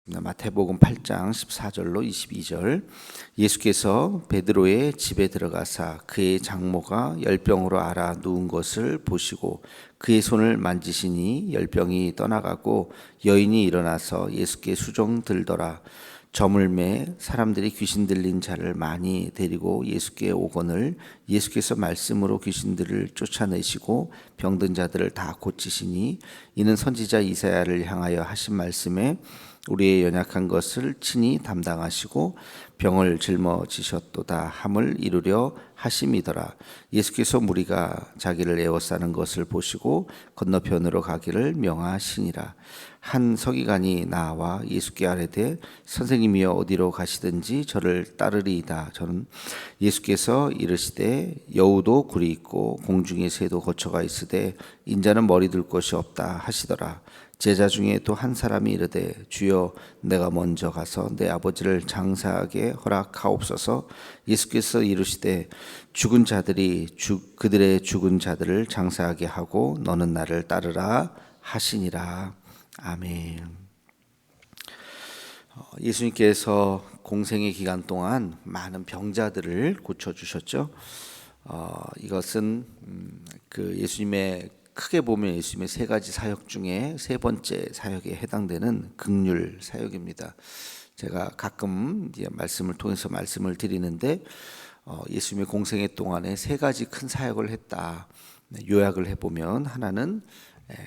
마태복음 8장 14절로 22절. 예수께서 베드로의 집에 들어가사 그의 장모가 열병으로 앓아 누운 것을 보시고 그의 손을 만지시니 열병이 떠나가고 여인이 일어나서 예수께 수종 들더라. 저물매 사람들이 귀신 들린 자를 많이 데리고 예수께 오거늘 예수께서 말씀으로 귀신들을 쫓아내시고 병든 자들을 다 고치시니 이는 선지자 이사야를 향하여 하신 말씀에 우리의 연약한 것을 친히 담당하시고 병을 짊어지셨도다 함을 이루려 하심이더라. 예수께서 무리가 자기를 에워싸는 것을 보시고 건너편으로 가기를 명하시니라. 한 서기관이 나와 예수께 아뢰되 선생님이여 어디로 가시든지 저를 따르리이다. 저는 예수께서 이르시되 여우도 굴이 있고 공중의 새도 거처가 있으되 인자는 머리 둘 곳이 없다 하시더라. 제자 중에 또 한 사람이 이르되 주여 내가 먼저 가서 내 아버지를 장사하게 허락하옵소서. 예수께서 이르시되 죽은 자들이 그들의 죽은 자들을 장사하게 하고 너는 나를 따르라 하시니라. 아멘. 예수님께서 공생의 기간 동안 많은 병자들을 고쳐주셨죠. 이것은 그 예수님의 크게 보면 예수님의 세 가지 사역 중에 세 번째 사역에 해당되는 긍휼 사역입니다. 제가 가끔 말씀을 통해서 말씀을 드리는데 예수님의 공생애 동안에 세 가지 큰 사역을 했다. 요약을 해보면 하나는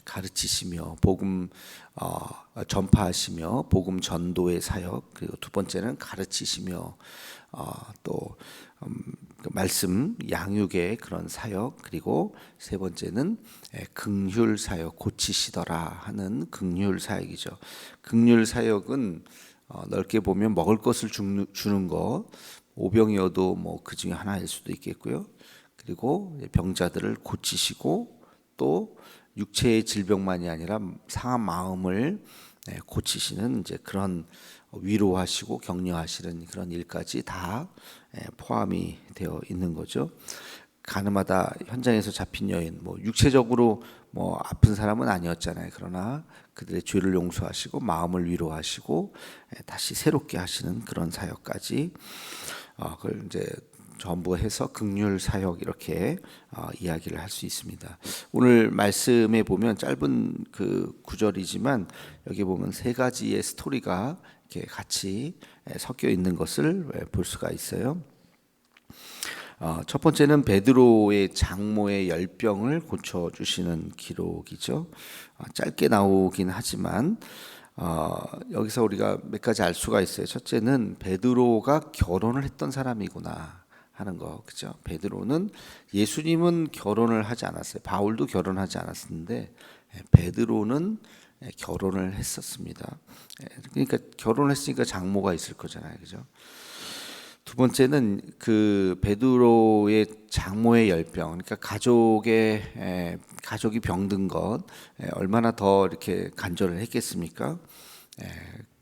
가르치시며 복음 전파하시며 복음 전도의 사역, 그리고 두 번째는 가르치시며 또 말씀 양육의 그런 사역, 그리고 세 번째는 긍휼 사역, 고치시더라 하는 긍휼 사역이죠. 긍휼 사역은 넓게 보면 먹을 것을 주는 것, 오병이어도 뭐 그 중에 하나일 수도 있겠고요. 그리고 병자들을 고치시고 또 육체의 질병만이 아니라 상한 마음을 고치시는 이제 그런 위로하시고 격려하시는 그런 일까지 다 포함이 되어 있는 거죠. 가늠하다 현장에서 잡힌 여인, 뭐 육체적으로 뭐 아픈 사람은 아니었잖아요. 그러나 그들의 죄를 용서하시고 마음을 위로하시고 다시 새롭게 하시는 그런 사역까지 그걸 이제 전부 해서 긍휼 사역 이렇게 이야기를 할 수 있습니다. 오늘 말씀에 보면 짧은 그 구절이지만 여기 보면 세 가지의 스토리가 이렇게 같이 섞여 있는 것을 볼 수가 있어요. 첫 번째는 베드로의 장모의 열병을 고쳐 주시는 기록이죠. 짧게 나오긴 하지만 여기서 우리가 몇 가지 알 수가 있어요. 첫째는 베드로가 결혼을 했던 사람이구나 하는 거, 그죠? 베드로는 예수님은 결혼을 하지 않았어요. 바울도 결혼하지 않았는데 베드로는 결혼을 했었습니다. 그러니까 결혼을 했으니까 장모가 있을 거잖아요, 그죠? 두 번째는 그 베드로의 장모의 열병, 그러니까 가족이 병든 것 얼마나 더 이렇게 간절을 했겠습니까?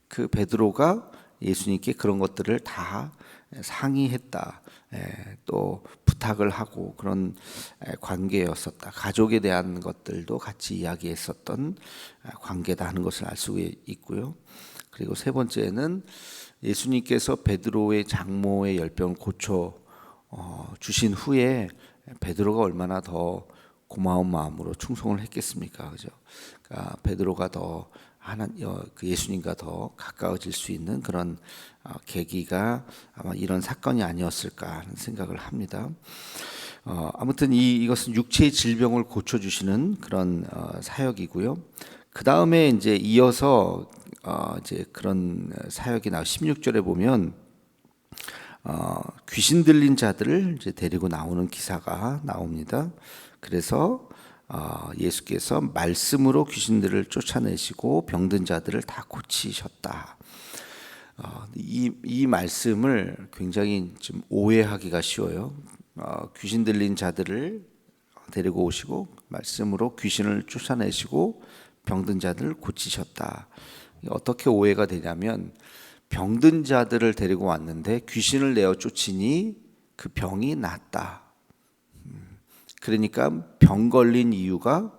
그 베드로가 예수님께 그런 것들을 다 상의했다. 또 부탁을 하고 그런 관계였었다. 가족에 대한 것들도 같이 이야기했었던 관계다 하는 것을 알 수 있고요. 그리고 세 번째는 예수님께서 베드로의 장모의 열병을 고쳐 주신 후에 베드로가 얼마나 더 고마운 마음으로 충성을 했겠습니까, 그죠? 그러니까 베드로가 더 그 예수님과 더 가까워질 수 있는 그런 계기가 아마 이런 사건이 아니었을까 하는 생각을 합니다. 아무튼 이것은 육체의 질병을 고쳐주시는 그런 사역이고요. 그 다음에 이제 이어서 이제 그런 사역이 16절에 보면 귀신 들린 자들을 이제 데리고 나오는 기사가 나옵니다. 그래서 예수께서 말씀으로 귀신들을 쫓아내시고 병든 자들을 다 고치셨다. 이 말씀을 굉장히 좀 오해하기가 쉬워요. 귀신 들린 자들을 데리고 오시고 말씀으로 귀신을 쫓아내시고 병든 자들을 고치셨다. 어떻게 오해가 되냐면 병든 자들을 데리고 왔는데 귀신을 내어 쫓으니 그 병이 낫다. 그러니까 병 걸린 이유가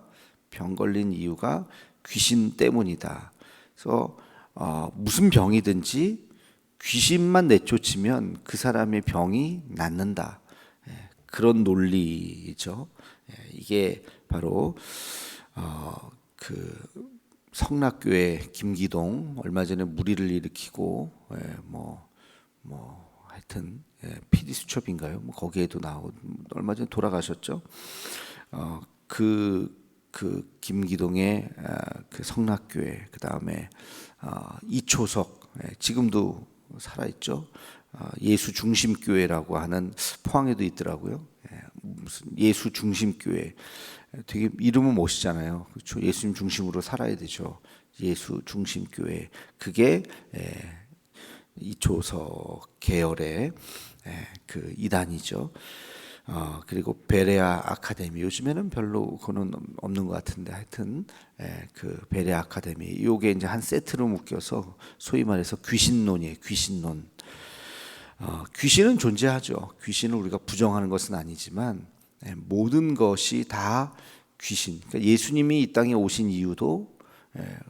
귀신 때문이다. 그래서 무슨 병이든지 귀신만 내쫓으면 그 사람의 병이 낫는다. 그런 논리죠. 이게 바로 그 성락교회 김기동 얼마 전에 물의를 일으키고 하여튼 PD 수첩인가요? 뭐 거기에도 나오고 얼마 전에 돌아가셨죠. 그 김기동의 그 성락교회, 그 다음에 이초석, 지금도 살아있죠. 예수 중심교회라고 하는 포항에도 있더라고요. 무슨 예수 중심교회, 되게 이름은 멋있잖아요. 그렇죠. 예수님 중심으로 살아야 되죠. 예수 중심교회, 그게 이초석 계열의 그 이단이죠. 그리고 베레아 아카데미, 요즘에는 별로 그거는 없는 것 같은데 하여튼 그 베레아 아카데미, 요게 이제 한 세트로 묶여서 소위 말해서 귀신론이에요. 귀신론. 귀신은 존재하죠. 귀신을 우리가 부정하는 것은 아니지만 모든 것이 다 귀신. 그러니까 예수님이 이 땅에 오신 이유도,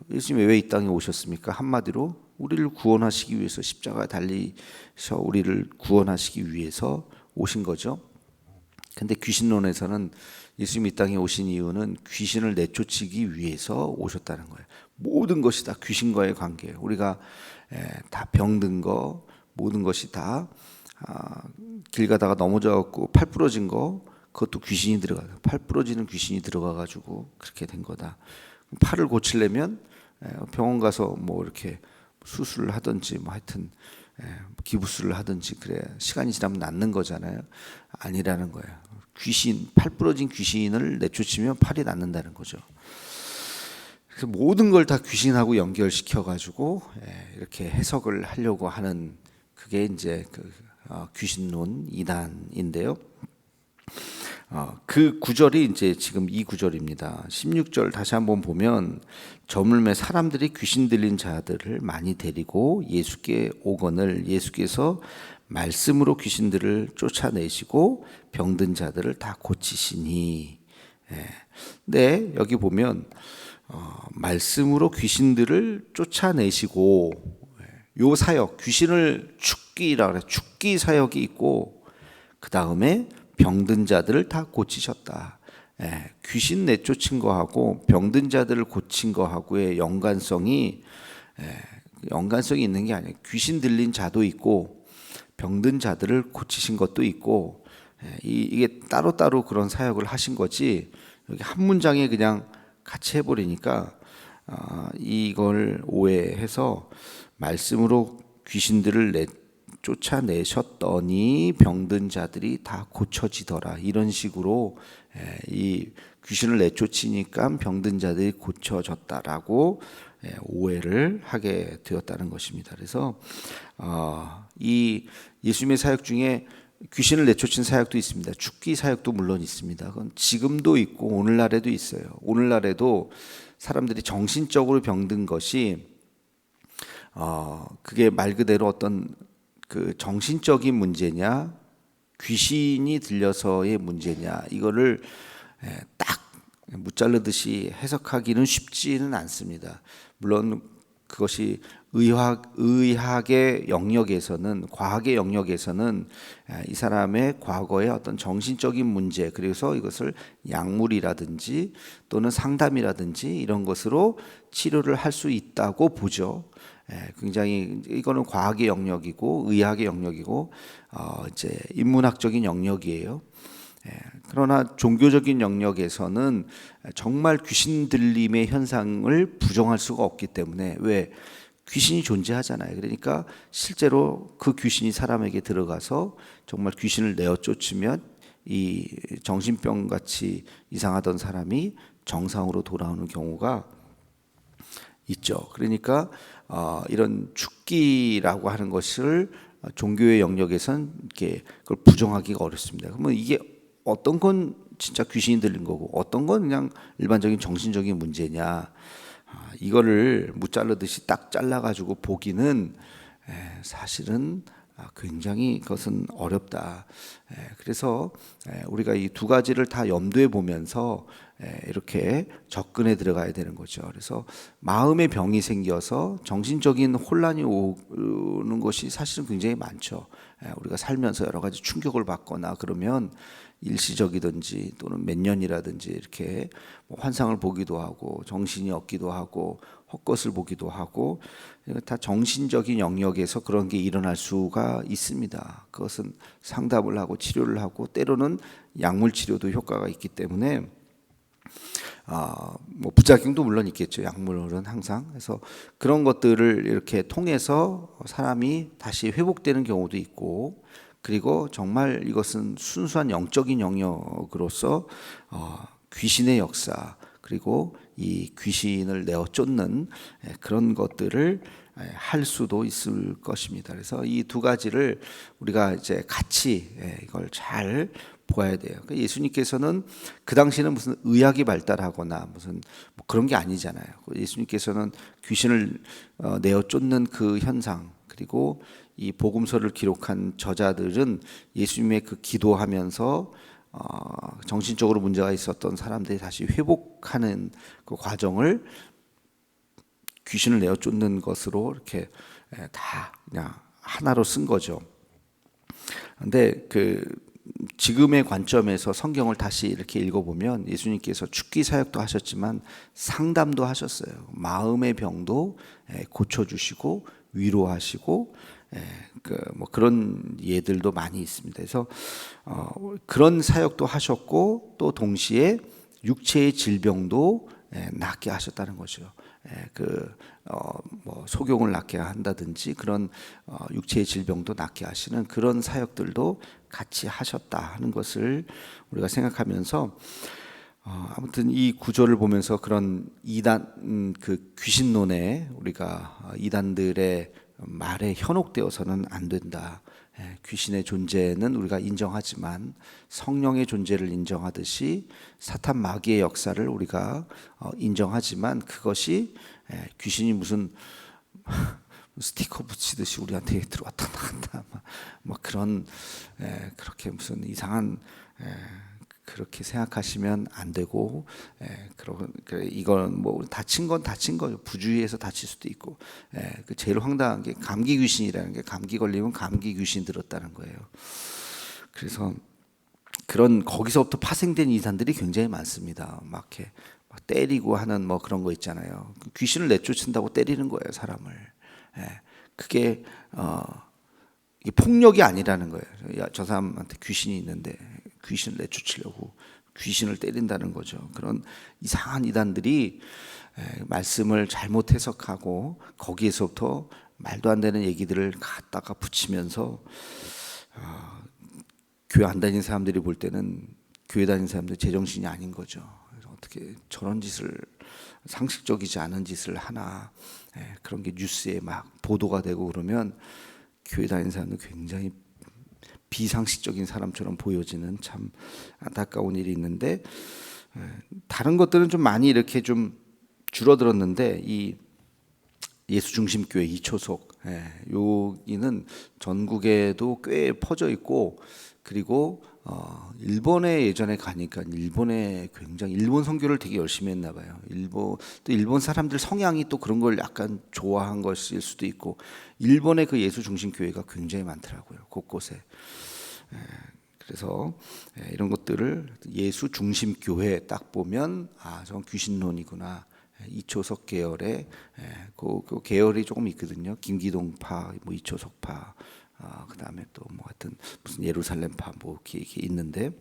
예수님이 왜 이 땅에 오셨습니까? 한마디로 우리를 구원하시기 위해서, 십자가에 달리셔 우리를 구원하시기 위해서 오신 거죠. 근데 귀신론에서는 예수님이 이 땅에 오신 이유는 귀신을 내쫓기 위해서 오셨다는 거예요. 모든 것이 다 귀신과의 관계예요. 우리가 다 병든 거, 모든 것이 다 길 가다가 넘어져갖고 팔 부러진 거, 그것도 귀신이 들어가요. 팔 부러지는 귀신이 들어가가지고 그렇게 된 거다. 팔을 고치려면 병원 가서 뭐 이렇게 수술을 하든지 뭐 하여튼 기부술을 하든지 그래 시간이 지나면 낫는 거잖아요. 아니라는 거예요. 귀신, 팔 부러진 귀신을 내쫓으면 팔이 낫는다는 거죠. 그래서 모든 걸 다 귀신하고 연결시켜 가지고 이렇게 해석을 하려고 하는, 그게 이제 그 귀신론 이단인데요. 그 구절이 이제 지금 이 구절입니다. 16절 다시 한번 보면, 저물매 사람들이 귀신 들린 자들을 많이 데리고 예수께 오거늘 예수께서 말씀으로 귀신들을 쫓아내시고 병든 자들을 다 고치시니. 근데 여기 보면 말씀으로 귀신들을 쫓아내시고, 요 사역, 귀신을 죽기라 그래. 죽기 사역이 있고, 그 다음에 병든 자들을 다 고치셨다. 귀신 내쫓은 거하고 병든 자들을 고친 거하고의 연관성이 있는 게 아니에요. 귀신 들린 자도 있고 병든 자들을 고치신 것도 있고, 이게 따로따로 그런 사역을 하신 거지, 여기 한 문장에 그냥 같이 해버리니까 이걸 오해해서 말씀으로 귀신들을 쫓아내셨더니 병든 자들이 다 고쳐지더라, 이런 식으로 이 귀신을 내쫓으니까 병든 자들이 고쳐졌다라고 오해를 하게 되었다는 것입니다. 그래서 이 예수님의 사역 중에 귀신을 내쫓은 사역도 있습니다. 죽기 사역도 물론 있습니다. 그건 지금도 있고 오늘날에도 있어요. 오늘날에도 사람들이 정신적으로 병든 것이 그게 말 그대로 어떤 그 정신적인 문제냐, 귀신이 들려서의 문제냐, 이거를 딱 무자르듯이 해석하기는 쉽지는 않습니다. 물론 그것이 의학의 영역에서는, 과학의 영역에서는 이 사람의 과거의 어떤 정신적인 문제, 그래서 이것을 약물이라든지 또는 상담이라든지 이런 것으로 치료를 할 수 있다고 보죠. 굉장히 이거는 과학의 영역이고 의학의 영역이고 이제 인문학적인 영역이에요. 그러나 종교적인 영역에서는 정말 귀신 들림의 현상을 부정할 수가 없기 때문에, 왜? 귀신이 존재하잖아요. 그러니까 실제로 그 귀신이 사람에게 들어가서 정말 귀신을 내어 쫓으면 이 정신병 같이 이상하던 사람이 정상으로 돌아오는 경우가 있죠. 그러니까 이런 죽기라고 하는 것을 종교의 영역에선 이렇게 그걸 부정하기가 어렵습니다. 그러면 이게 어떤 건 진짜 귀신이 들린 거고 어떤 건 그냥 일반적인 정신적인 문제냐, 이거를 무자르듯이 딱 잘라가지고 보기는 사실은 굉장히 그것은 어렵다. 그래서 우리가 이 두 가지를 다 염두에 보면서 이렇게 접근해 들어가야 되는 거죠. 그래서 마음의 병이 생겨서 정신적인 혼란이 오는 것이 사실은 굉장히 많죠. 우리가 살면서 여러 가지 충격을 받거나 그러면 일시적이든지 또는 몇 년이라든지 이렇게 뭐 환상을 보기도 하고 정신이 없기도 하고 헛것을 보기도 하고 다 정신적인 영역에서 그런 게 일어날 수가 있습니다. 그것은 상담을 하고 치료를 하고 때로는 약물 치료도 효과가 있기 때문에 뭐 부작용도 물론 있겠죠. 약물은 항상. 그래서 그런 것들을 이렇게 통해서 사람이 다시 회복되는 경우도 있고, 그리고 정말 이것은 순수한 영적인 영역으로서 귀신의 역사, 그리고 이 귀신을 내어 쫓는 그런 것들을 할 수도 있을 것입니다. 그래서 이 두 가지를 우리가 이제 같이 이걸 잘 보아야 돼요. 예수님께서는 그 당시에는 무슨 의학이 발달하거나 무슨 뭐 그런 게 아니잖아요. 예수님께서는 귀신을 내어 쫓는 그 현상, 그리고 이 복음서를 기록한 저자들은 예수님의 그 기도하면서 정신적으로 문제가 있었던 사람들이 다시 회복하는 그 과정을 귀신을 내어 쫓는 것으로 이렇게 다 그냥 하나로 쓴 거죠. 근데 지금의 관점에서 성경을 다시 이렇게 읽어보면 예수님께서 죽기 사역도 하셨지만 상담도 하셨어요. 마음의 병도 고쳐주시고 위로하시고 뭐 그런 예들도 많이 있습니다. 그래서 그런 사역도 하셨고 또 동시에 육체의 질병도 낫게 하셨다는 거죠. 뭐 소경을 낫게 한다든지 그런 육체의 질병도 낫게 하시는 그런 사역들도 같이 하셨다 하는 것을 우리가 생각하면서 아무튼 이 구절을 보면서 그런 이단 그 귀신론에 우리가 이단들의 말에 현혹되어서는 안 된다. 귀신의 존재는 우리가 인정하지만 성령의 존재를 인정하듯이 사탄 마귀의 역사를 우리가 인정하지만 그것이 귀신이 무슨 스티커 붙이듯이 우리한테 들어왔다 나갔다 막 그런 그렇게 무슨 이상한 그렇게 생각하시면 안 되고, 이건 뭐 다친 건 다친 거죠. 부주의해서 다칠 수도 있고, 그 제일 황당한 게 감기 귀신이라는 게 감기 걸리면 감기 귀신 들었다는 거예요. 그래서 그런 거기서부터 파생된 이단들이 굉장히 많습니다. 막 이렇게 막 때리고 하는 뭐 그런 거 있잖아요. 귀신을 내쫓는다고 때리는 거예요, 사람을. 그게 이게 폭력이 아니라는 거예요. 야, 저 사람한테 귀신이 있는데 귀신을 내쫓으려고 귀신을 때린다는 거죠. 그런 이상한 이단들이 말씀을 잘못 해석하고 거기에서부터 말도 안 되는 얘기들을 갖다가 붙이면서 교회 안 다니는 사람들이 볼 때는 교회 다니는 사람들 제정신이 아닌 거죠. 어떻게 저런 짓을 상식적이지 않은 짓을 하나, 그런 게 뉴스에 막 보도가 되고 그러면 교회 다니는 사람들 굉장히 비상식적인 사람처럼 보여지는 참 안타까운 일이 있는데, 다른 것들은 좀 많이 이렇게 좀 줄어들었는데 이 예수 중심 교회 이초석 여기는 전국에도 꽤 퍼져 있고, 그리고 일본에 예전에 가니까 일본에 굉장히 일본 선교를 되게 열심히 했나 봐요. 또 일본 사람들 성향이 또 그런 걸 약간 좋아한 것일 수도 있고, 일본의 그 예수 중심 교회가 굉장히 많더라고요. 곳곳에. 그래서 이런 것들을 예수 중심 교회 딱 보면 저건 귀신론이구나. 이초석 계열의 그 계열이 조금 있거든요. 김기동파, 뭐 이초석파, 그다음에 또 뭐 하여튼 무슨 예루살렘파 뭐 이렇게 있는데,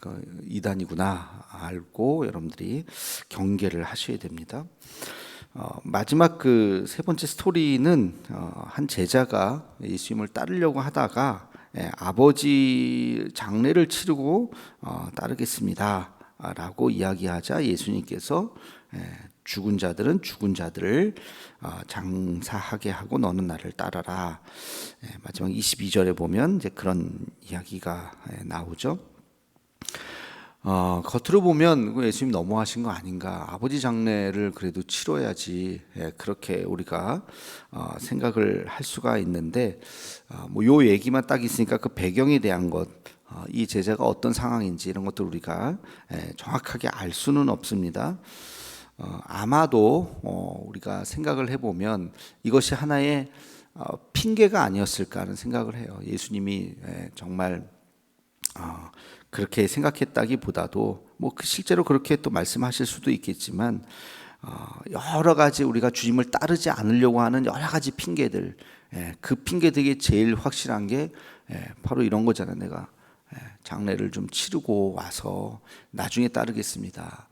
그 이단이구나 알고 여러분들이 경계를 하셔야 됩니다. 마지막 그 세 번째 스토리는 한 제자가 예수님을 따르려고 하다가 아버지 장례를 치르고 따르겠습니다 라고 이야기하자 예수님께서 죽은 자들은 죽은 자들을 장사하게 하고 너는 나를 따라라. 마지막 22절에 보면 이제 그런 이야기가 나오죠. 겉으로 보면 예수님 너무하신 거 아닌가, 아버지 장례를 그래도 치러야지, 그렇게 우리가 생각을 할 수가 있는데, 뭐 요 얘기만 딱 있으니까 그 배경에 대한 것 이 제자가 어떤 상황인지 이런 것들 우리가 정확하게 알 수는 없습니다. 아마도 우리가 생각을 해보면 이것이 하나의 핑계가 아니었을까 하는 생각을 해요. 예수님이 정말 그렇게 생각했다기보다도 뭐 실제로 그렇게 또 말씀하실 수도 있겠지만 여러 가지 우리가 주님을 따르지 않으려고 하는 여러 가지 핑계들, 그 핑계 되게 제일 확실한 게 바로 이런 거잖아요. 내가 장례를 좀 치르고 와서 나중에 따르겠습니다.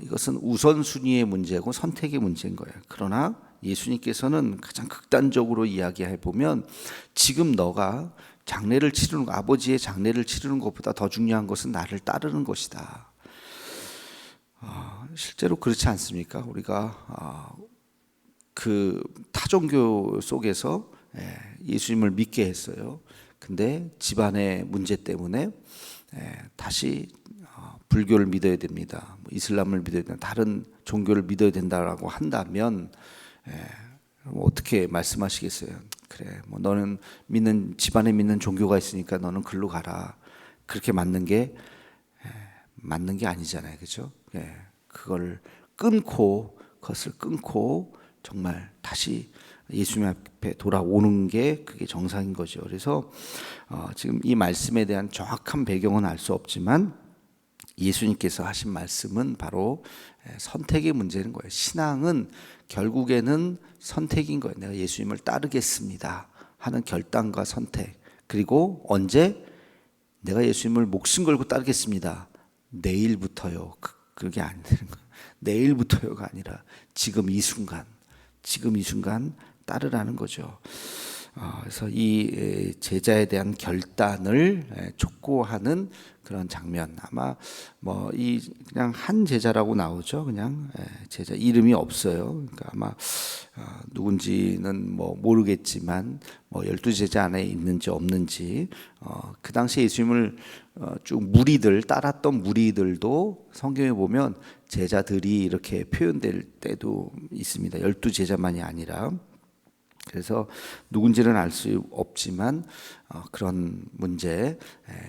이것은 우선순위의 문제고 선택의 문제인 거예요. 그러나 예수님께서는 가장 극단적으로 이야기해 보면 지금 너가 장례를 치르는 거, 아버지의 장례를 치르는 것보다 더 중요한 것은 나를 따르는 것이다. 실제로 그렇지 않습니까? 우리가 그 타종교 속에서 예수님을 믿게 했어요. 근데 집안의 문제 때문에 다시 불교를 믿어야 됩니다. 이슬람을 믿어야 된다. 다른 종교를 믿어야 된다라고 한다면 어떻게 말씀하시겠어요? 그래, 뭐 너는 믿는 집안에 믿는 종교가 있으니까 너는 글로 가라. 그렇게 맞는 게 아니잖아요, 그렇죠? 그걸 그것을 끊고 정말 다시 예수님 앞에 돌아오는 게 그게 정상인 거죠. 그래서 지금 이 말씀에 대한 정확한 배경은 알 수 없지만 예수님께서 하신 말씀은 바로 선택의 문제인 거예요. 신앙은 결국에는 선택인 거예요. 내가 예수님을 따르겠습니다 하는 결단과 선택. 그리고 언제? 내가 예수님을 목숨 걸고 따르겠습니다. 내일부터요. 그게 안 되는 거예요. 내일부터요가 아니라 지금 이 순간 따르라는 거죠. 그래서 이 제자에 대한 결단을 촉구하는 그런 장면. 아마 뭐 이 그냥 한 제자라고 나오죠. 그냥 제자 이름이 없어요. 그러니까 아마 누군지는 뭐 모르겠지만 뭐 12제자 안에 있는지 없는지 그 당시 예수님을 쭉 무리들 따랐던 무리들도 성경에 보면 제자들이 이렇게 표현될 때도 있습니다. 12제자만이 아니라. 그래서 누군지는 알 수 없지만 그런 문제,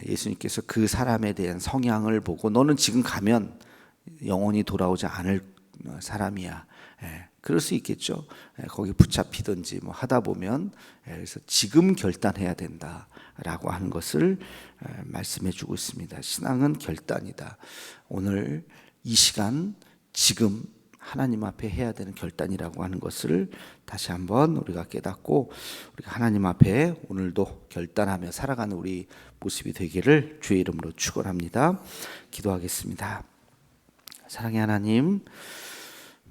예수님께서 그 사람에 대한 성향을 보고 너는 지금 가면 영원히 돌아오지 않을 사람이야. 그럴 수 있겠죠. 거기 붙잡히든지 뭐 하다 보면. 그래서 지금 결단해야 된다라고 하는 것을 말씀해 주고 있습니다. 신앙은 결단이다. 오늘 이 시간 지금 하나님 앞에 해야 되는 결단이라고 하는 것을 다시 한번 우리가 깨닫고 우리가 하나님 앞에 오늘도 결단하며 살아가는 우리 모습이 되기를 주의 이름으로 축원합니다. 기도하겠습니다. 사랑의 하나님,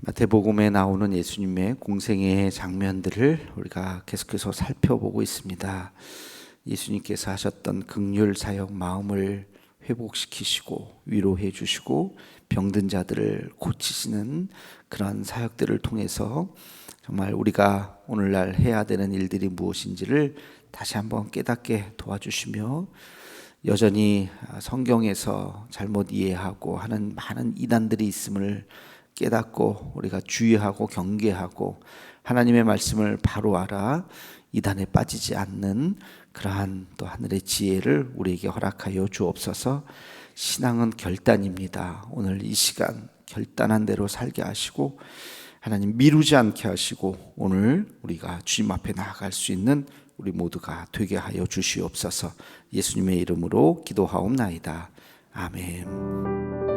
마태복음에 나오는 예수님의 공생애의 장면들을 우리가 계속해서 살펴보고 있습니다. 예수님께서 하셨던 긍휼 사역 마음을 회복시키시고 위로해 주시고 병든 자들을 고치시는 그런 사역들을 통해서 정말 우리가 오늘날 해야 되는 일들이 무엇인지를 다시 한번 깨닫게 도와주시며 여전히 성경에서 잘못 이해하고 하는 많은 이단들이 있음을 깨닫고 우리가 주의하고 경계하고 하나님의 말씀을 바로 알아 이단에 빠지지 않는 그러한 또 하늘의 지혜를 우리에게 허락하여 주옵소서. 신앙은 결단입니다. 오늘 이 시간 결단한 대로 살게 하시고 하나님 미루지 않게 하시고 오늘 우리가 주님 앞에 나아갈 수 있는 우리 모두가 되게 하여 주시옵소서. 예수님의 이름으로 기도하옵나이다. 아멘.